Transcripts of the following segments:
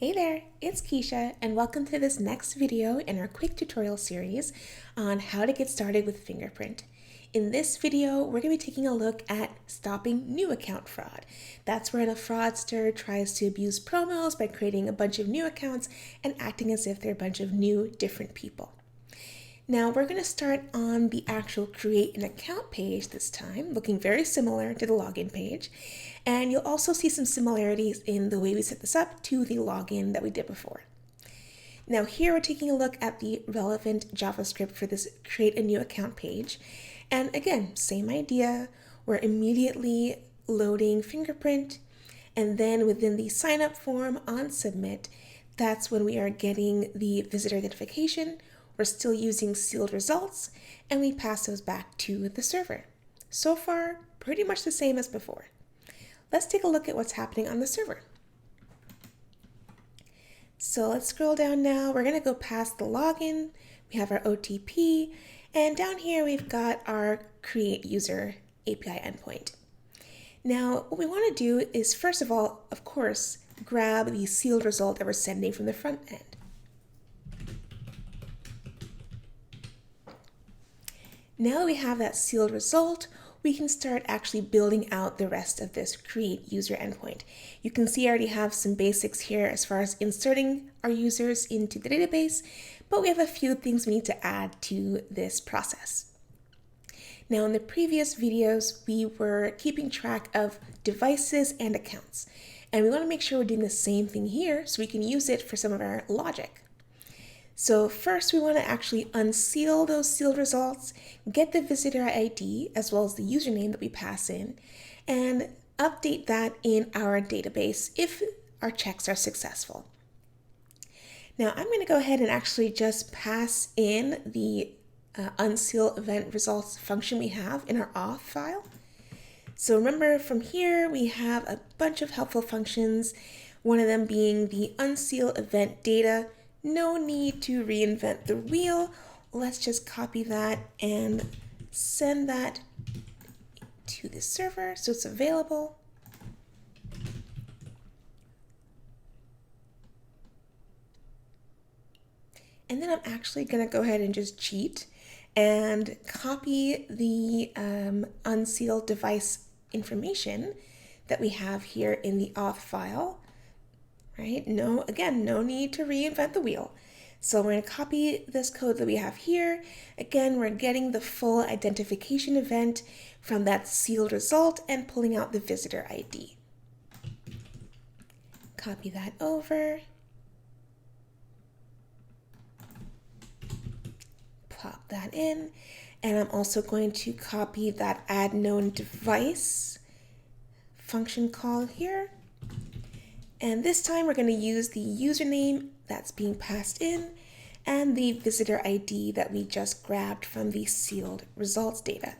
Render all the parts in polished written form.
Hey there, it's Keisha, and welcome to this next video in our quick tutorial series on how to get started with Fingerprint. In this video, we're going to be taking a look at stopping new account fraud. That's where a fraudster tries to abuse promos by creating a bunch of new accounts and acting as if they're a bunch of new, different people. Now we're going to start on the actual create an account page this time, looking very similar to the login page. And you'll also see some similarities in the way we set this up to the login that we did before. Now here we're taking a look at the relevant JavaScript for this create a new account page. And again, same idea. We're immediately loading Fingerprint. And then within the sign up form on submit, that's when we are getting the visitor identification. We're still using sealed results, and we pass those back to the server. So far, pretty much the same as before. Let's take a look at what's happening on the server. So let's scroll down now. We're gonna go past the login. We have our OTP, and down here we've got our create user API endpoint. Now, what we wanna do is, first of all, of course, grab the sealed result that we're sending from the front end. Now that we have that sealed result, we can start actually building out the rest of this create user endpoint. You can see I already have some basics here as far as inserting our users into the database, but we have a few things we need to add to this process. Now in the previous videos, we were keeping track of devices and accounts, and we want to make sure we're doing the same thing here so we can use it for some of our logic. So first we want to actually unseal those sealed results, get the visitor ID as well as the username that we pass in, and update that in our database if our checks are successful. Now I'm going to go ahead and actually just pass in the unseal event results function we have in our auth file. So remember, from here we have a bunch of helpful functions, one of them being the unseal event data. No need to reinvent the wheel. Let's just copy that and send that to the server so it's available. And then I'm actually going to go ahead and just cheat and copy the unsealed device information that we have here in the auth file. Right? No need to reinvent the wheel. So we're going to copy this code that we have here. Again, we're getting the full identification event from that sealed result and pulling out the visitor ID. Copy that over. Plop that in. And I'm also going to copy that add known device function call here. And this time we're going to use the username that's being passed in and the visitor ID that we just grabbed from the sealed results data.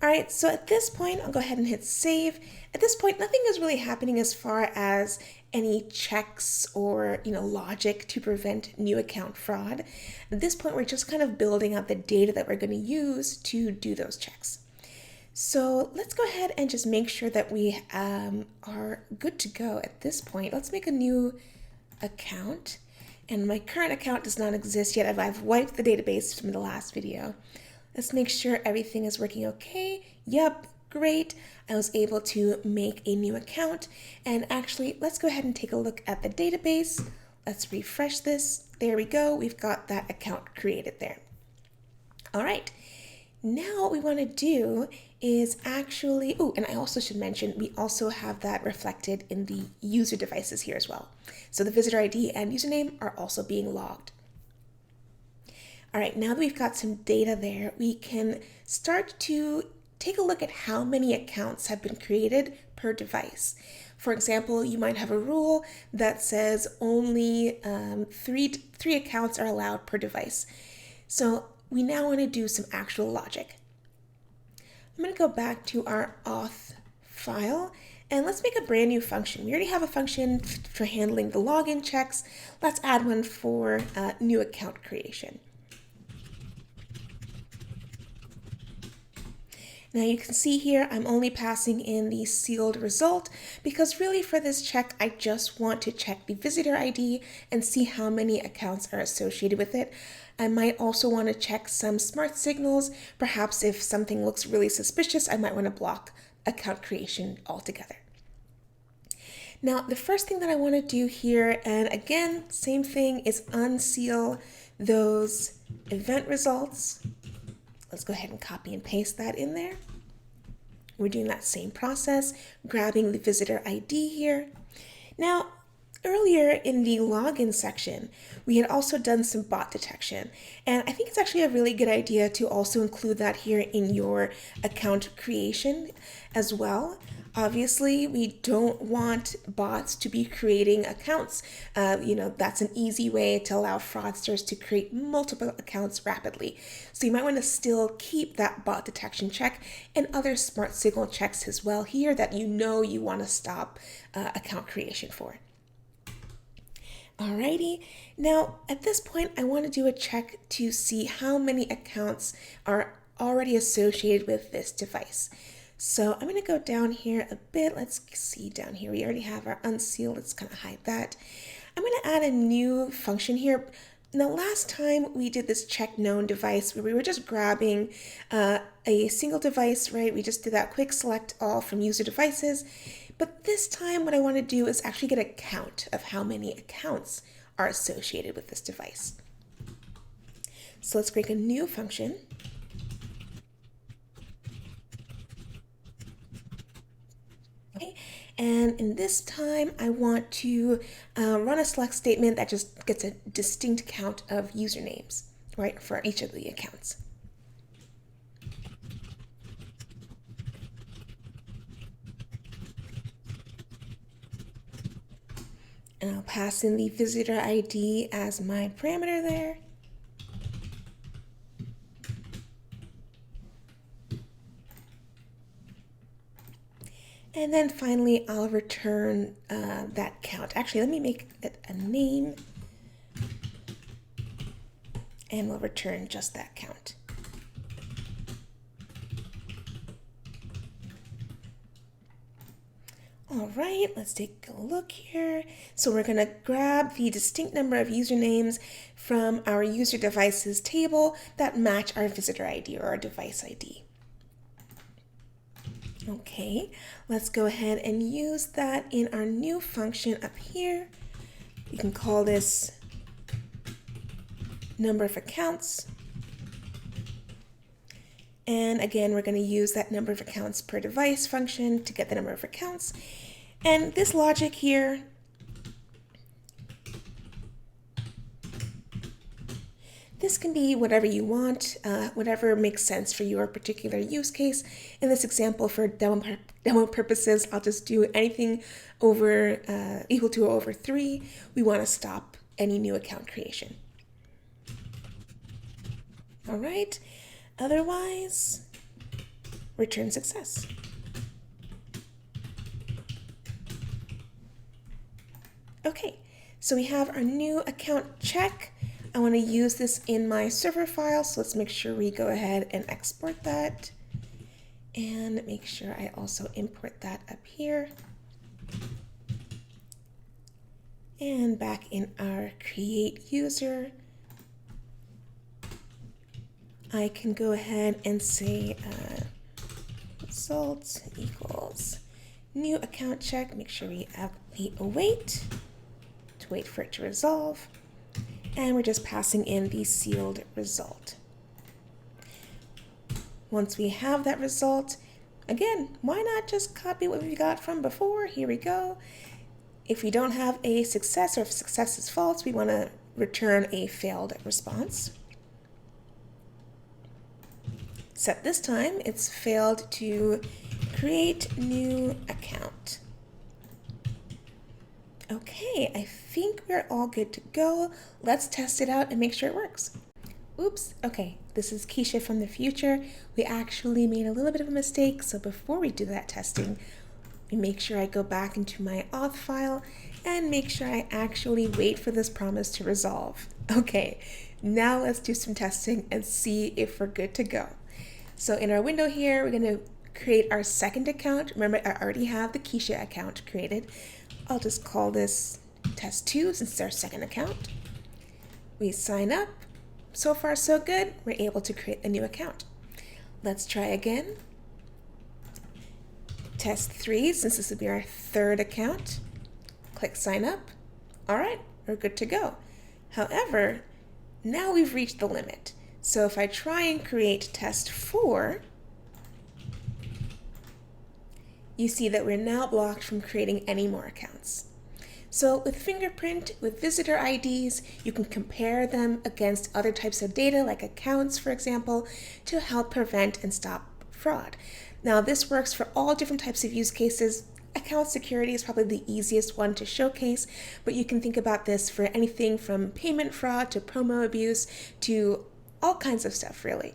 All right, so at this point, I'll go ahead and hit save. At this point, nothing is really happening as far as any checks or logic to prevent new account fraud. At this point, we're just kind of building out the data that we're going to use to do those checks. So let's go ahead and just make sure that we are good to go at this point. Let's make a new account. And my current account does not exist yet. I've wiped the database from the last video. Let's make sure everything is working okay. Yep, great. I was able to make a new account. And actually, let's go ahead and take a look at the database. Let's refresh this. There we go. We've got that account created there. All right. Now what we want to do is actually, and I also should mention, we also have that reflected in the user devices here as well. So the visitor ID and username are also being logged. All right, now that we've got some data there, we can start to take a look at how many accounts have been created per device. For example, you might have a rule that says only three accounts are allowed per device. So we now want to do some actual logic. I'm going to go back to our auth file and let's make a brand new function. We already have a function for handling the login checks. Let's add one for new account creation. Now you can see here, I'm only passing in the sealed result because really for this check, I just want to check the visitor ID and see how many accounts are associated with it. I might also want to check some smart signals. Perhaps if something looks really suspicious, I might want to block account creation altogether. Now, the first thing that I want to do here, and again, same thing, is unseal those event results. Let's go ahead and copy and paste that in there. We're doing that same process, grabbing the visitor ID here. Now, earlier in the login section, we had also done some bot detection. And I think it's actually a really good idea to also include that here in your account creation as well. Obviously, we don't want bots to be creating accounts. That's an easy way to allow fraudsters to create multiple accounts rapidly. So you might want to still keep that bot detection check and other smart signal checks as well here that you want to stop account creation for. Alrighty, now at this point, I want to do a check to see how many accounts are already associated with this device. So I'm going to go down here a bit. Let's see down here. We already have our unseal. Let's kind of hide that. I'm going to add a new function here. Now, last time we did this check known device where we were just grabbing a single device, right? We just did that quick select all from user devices. But this time what I want to do is actually get a count of how many accounts are associated with this device. So let's create a new function. Okay. And in this time, I want to run a select statement that just gets a distinct count of usernames, right, for each of the accounts. And I'll pass in the visitor ID as my parameter there. And then finally, I'll return that count. Actually, let me make it a name. And we'll return just that count. All right, let's take a look here. So we're going to grab the distinct number of usernames from our user devices table that match our visitor ID or our device ID. Okay, let's go ahead and use that in our new function up here. We can call this number of accounts. And again, we're going to use that number of accounts per device function to get the number of accounts. And this logic here, this can be whatever you want, whatever makes sense for your particular use case. In this example, for demo purposes, I'll just do anything over equal to or over 3. We want to stop any new account creation. All right. Otherwise, return success. Okay, so we have our new account check. I want to use this in my server file, so let's make sure we go ahead and export that. And make sure I also import that up here. And back in our create user, I can go ahead and say results equals new account check. Make sure we await to wait for it to resolve. And we're just passing in the sealed result. Once we have that result, again, why not just copy what we got from before? Here we go. If we don't have a success, or if success is false, we want to return a failed response. Except this time, it's failed to create new account. Okay, I think we're all good to go. Let's test it out and make sure it works. Oops, okay, this is Keisha from the future. We actually made a little bit of a mistake, so before we do that testing, we make sure I go back into my auth file and make sure I actually wait for this promise to resolve. Okay, now let's do some testing and see if we're good to go. So in our window here, we're going to create our second account. Remember, I already have the Keisha account created. I'll just call this test 2 since it's our second account. We sign up. So far, so good. We're able to create a new account. Let's try again. Test 3, since this will be our third account. Click sign up. All right, we're good to go. However, now we've reached the limit. So if I try and create test 4, you see that we're now blocked from creating any more accounts. So with Fingerprint, with visitor IDs, you can compare them against other types of data like accounts, for example, to help prevent and stop fraud. Now this works for all different types of use cases. Account security is probably the easiest one to showcase, but you can think about this for anything from payment fraud to promo abuse to all kinds of stuff, really.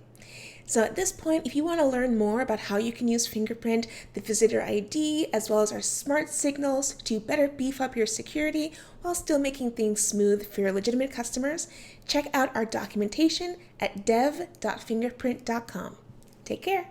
So at this point, if you want to learn more about how you can use Fingerprint, the visitor ID, as well as our smart signals to better beef up your security while still making things smooth for your legitimate customers, check out our documentation at dev.fingerprint.com. Take care.